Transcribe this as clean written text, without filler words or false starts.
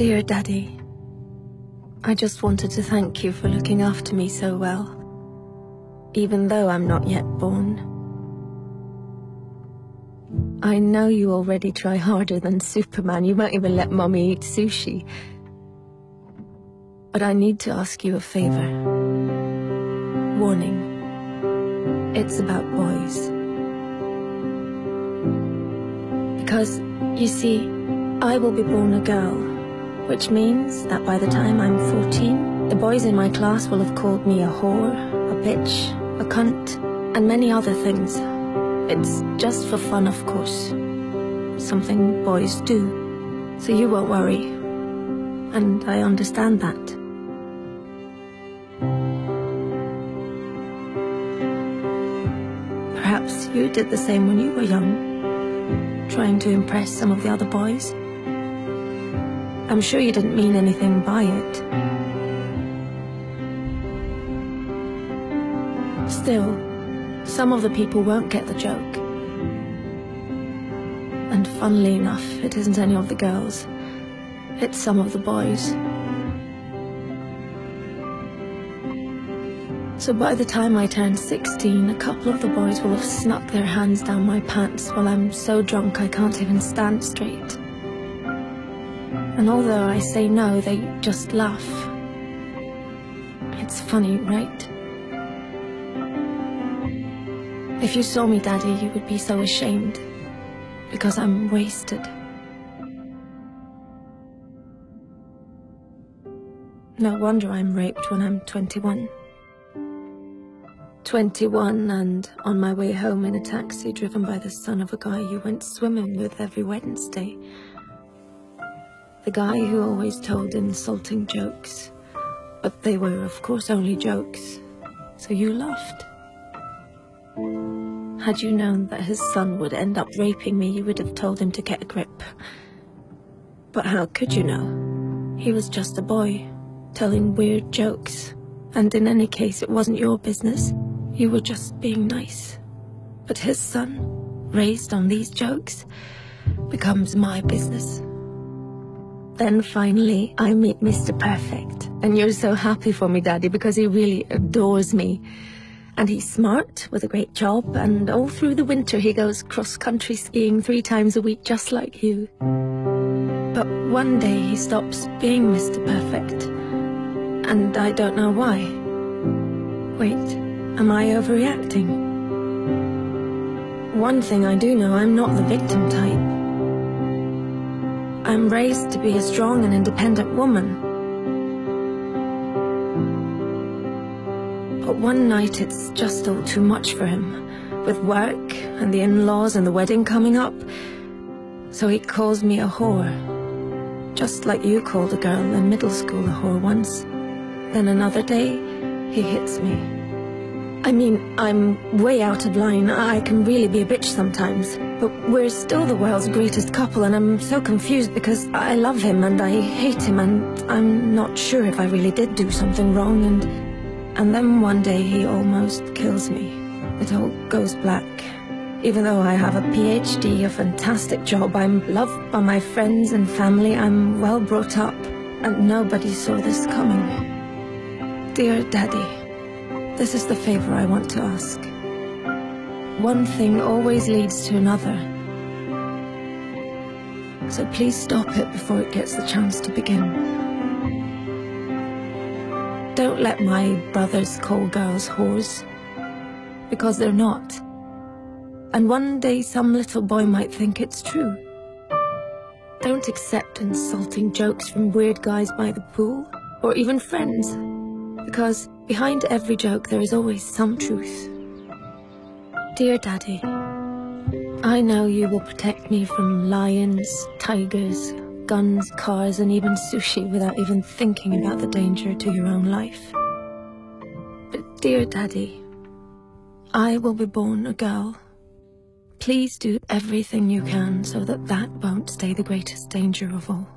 Dear Daddy, I just wanted to thank you for looking after me so well, even though I'm not yet born. I know you already try harder than Superman. You won't even let Mommy eat sushi. But I need to ask you a favor. Warning. It's about boys. Because, you see, I will be born a girl, which means that by the time I'm 14, the boys in my class will have called me a whore, a bitch, a cunt, and many other things. It's just for fun, of course. Something boys do. So you won't worry. And I understand that. Perhaps you did the same when you were young, trying to impress some of the other boys. I'm sure you didn't mean anything by it. Still, some of the people won't get the joke. And funnily enough, it isn't any of the girls. It's some of the boys. So by the time I turn 16, a couple of the boys will have snuck their hands down my pants while I'm so drunk I can't even stand straight. And although I say no, they just laugh. It's funny, right? If you saw me, Daddy, you would be so ashamed, because I'm wasted. No wonder I'm raped when I'm 21. 21 and on my way home in a taxi driven by the son of a guy you went swimming with every Wednesday. The guy who always told insulting jokes. But they were, of course, only jokes. So you laughed. Had you known that his son would end up raping me, you would have told him to get a grip. But how could you know? He was just a boy, telling weird jokes. And in any case, it wasn't your business. You were just being nice. But his son, raised on these jokes, becomes my business. Then finally, I meet Mr. Perfect. And you're so happy for me, Daddy, because he really adores me. And he's smart, with a great job, and all through the winter he goes cross-country skiing 3 times a week, just like you. But one day he stops being Mr. Perfect. And I don't know why. Wait, am I overreacting? One thing I do know, I'm not the victim type. I'm raised to be a strong and independent woman. But one night it's just all too much for him, with work and the in-laws and the wedding coming up. So he calls me a whore, just like you called a girl in middle school a whore once. Then another day, he hits me. I mean, I'm way out of line. I can really be a bitch sometimes. But we're still the world's greatest couple, and I'm so confused because I love him and I hate him, and I'm not sure if I really did do something wrong, and then one day he almost kills me. It all goes black. Even though I have a PhD, a fantastic job, I'm loved by my friends and family, I'm well brought up, and nobody saw this coming. Dear Daddy, this is the favor I want to ask. One thing always leads to another. So please stop it before it gets the chance to begin. Don't let my brothers call girls whores, because they're not. And one day some little boy might think it's true. Don't accept insulting jokes from weird guys by the pool, or even friends. Because behind every joke there is always some truth. Dear Daddy, I know you will protect me from lions, tigers, guns, cars, and even sushi without even thinking about the danger to your own life. But dear Daddy, I will be born a girl. Please do everything you can so that that won't stay the greatest danger of all.